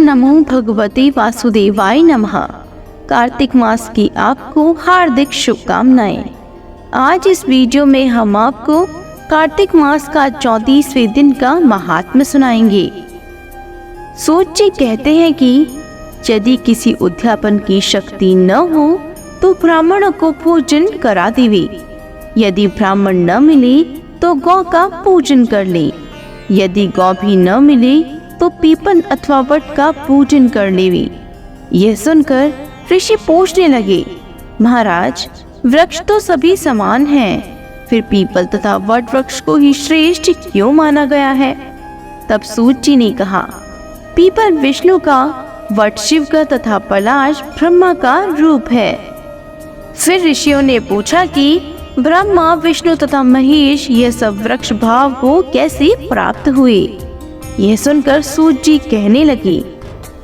नमो भगवते वासुदेवाय नमः। कार्तिक मास की आपको हार्दिक शुभकामनाएं। आज इस वीडियो में हम आपको कार्तिक मास का 34वें दिन का महात्म्य सुनाएंगे। सूत जी कहते हैं कि यदि किसी उद्यापन की शक्ति न हो तो ब्राह्मणों को पूजन करा देवे। यदि ब्राह्मण न मिले तो गौ का पूजन कर ले। यदि गौ भी न मिले तो पीपल अथवा वट का पूजन कर लेवे। यह सुनकर ऋषि पूछने लगे, महाराज, वृक्ष तो सभी समान हैं, फिर पीपल तथा वट वृक्ष को ही श्रेष्ठ क्यों माना गया है? तब सूत जी ने कहा, पीपल विष्णु का, वट शिव का तथा पलाश ब्रह्मा का रूप है। फिर ऋषियों ने पूछा कि ब्रह्मा, विष्णु तथा महेश ये सब वृक्ष भाव को कैसे प्राप्त हुए? यह सुनकर सूत जी कहने लगे,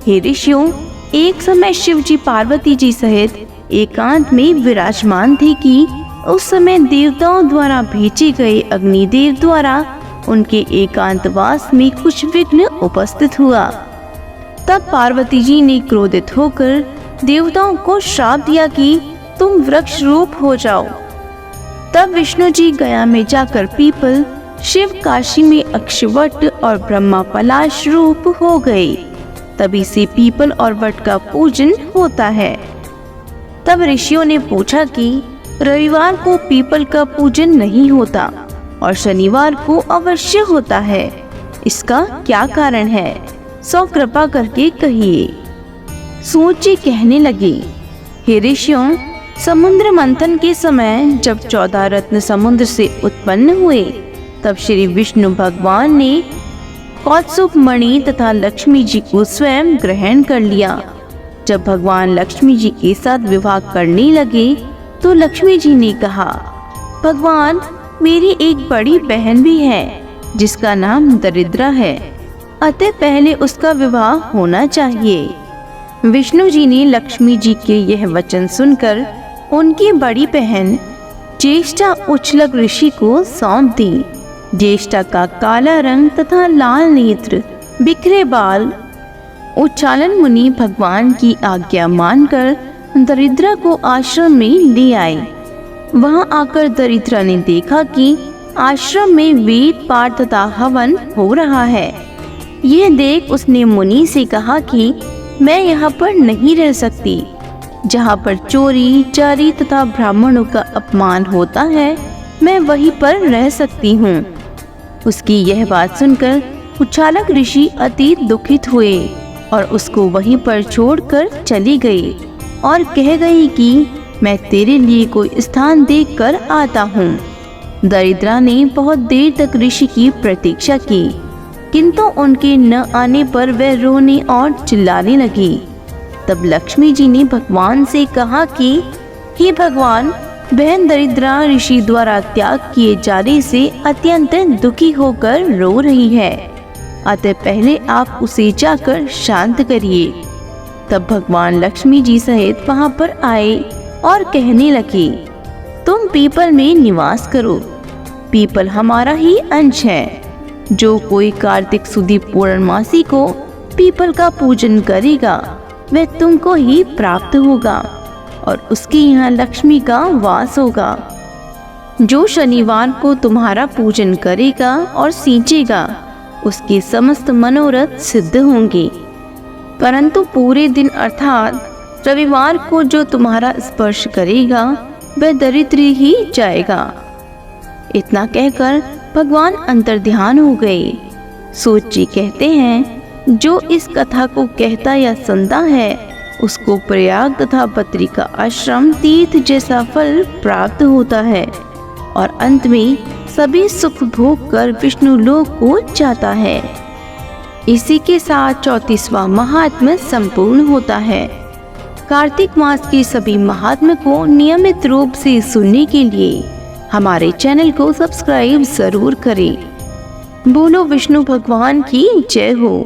हे ऋषियों, एक समय शिव जी पार्वती जी सहित एकांत में विराजमान थे कि उस समय देवताओं द्वारा भेजे गए अग्निदेव द्वारा उनके एकांतवास में कुछ विघ्न उपस्थित हुआ। तब पार्वती जी ने क्रोधित होकर देवताओं को श्राप दिया कि तुम वृक्ष रूप हो जाओ। तब विष्णु जी गया में जाकर पीपल, शिव काशी में अक्षवट और ब्रह्मा पलाश रूप हो गए। तभी से पीपल और वट का पूजन होता है। तब ऋषियों ने पूछा कि रविवार को पीपल का पूजन नहीं होता और शनिवार को अवश्य होता है, इसका क्या कारण है? सो कृपा करके कहिए। सूत जी कहने लगे, हे ऋषियों, समुद्र मंथन के समय जब 14 रत्न समुद्र से उत्पन्न हुए तब श्री विष्णु भगवान ने कौत्सुक मणि तथा लक्ष्मी जी को स्वयं ग्रहण कर लिया। जब भगवान लक्ष्मी जी के साथ विवाह करने लगे तो लक्ष्मी जी ने कहा, भगवान, मेरी एक बड़ी बहन भी है जिसका नाम दरिद्रा है, अतः पहले उसका विवाह होना चाहिए। विष्णु जी ने लक्ष्मी जी के यह वचन सुनकर उनकी बड़ी बहन ज्येष्ठा उच्छलक ऋषि को सौंप दी। ज्येष्ठा का काला रंग तथा लाल नेत्र, बिखरे बाल उच्चालन मुनि भगवान की आज्ञा मानकर दरिद्रा को आश्रम में ले आए। वहां आकर दरिद्रा ने देखा कि आश्रम में वेद पाठ तथा हवन हो रहा है। यह देख उसने मुनि से कहा कि मैं यहाँ पर नहीं रह सकती। जहाँ पर चोरी, जारी तथा ब्राह्मणों का अपमान होता है, मैं वहीं पर रह सकती हूँ। उसकी यह बात सुनकर उच्छालक ऋषि अति दुखित हुए और उसको वहीं पर छोड़कर चली गई और कह गई कि मैं तेरे लिए कोई स्थान देख कर आता हूँ। दरिद्रा ने बहुत देर तक ऋषि की प्रतीक्षा की, किंतु उनके न आने पर वह रोने और चिल्लाने लगी। तब लक्ष्मी जी ने भगवान से कहा कि हे भगवान, बहन दरिद्रा ऋषि द्वारा त्याग किए जाने से अत्यंत दुखी होकर रो रही है, अतः पहले आप उसे जाकर शांत करिए। तब भगवान लक्ष्मी जी सहित वहां पर आए और कहने लगे, तुम पीपल में निवास करो। पीपल हमारा ही अंश है। जो कोई कार्तिक सुदी पूर्णमासी को पीपल का पूजन करेगा वह तुमको ही प्राप्त होगा और उसके यहाँ लक्ष्मी का वास होगा। जो शनिवार को तुम्हारा पूजन करेगा और सींचेगा उसके समस्त मनोरथ सिद्ध होंगे, परंतु पूरे दिन अर्थात रविवार को जो तुम्हारा स्पर्श करेगा वह दरिद्र ही जाएगा। इतना कहकर भगवान अंतर्ध्यान हो गए। सूत जी कहते हैं, जो इस कथा को कहता या सुनता है उसको प्रयाग तथा बद्री का आश्रम तीर्थ जैसा फल प्राप्त होता है और अंत में सभी सुख भोग कर विष्णु लोक को जाता है। इसी के साथ 34वां महात्म्य संपूर्ण होता है। कार्तिक मास के सभी महात्म्य को नियमित रूप से सुनने के लिए हमारे चैनल को सब्सक्राइब जरूर करें। बोलो विष्णु भगवान की जय हो।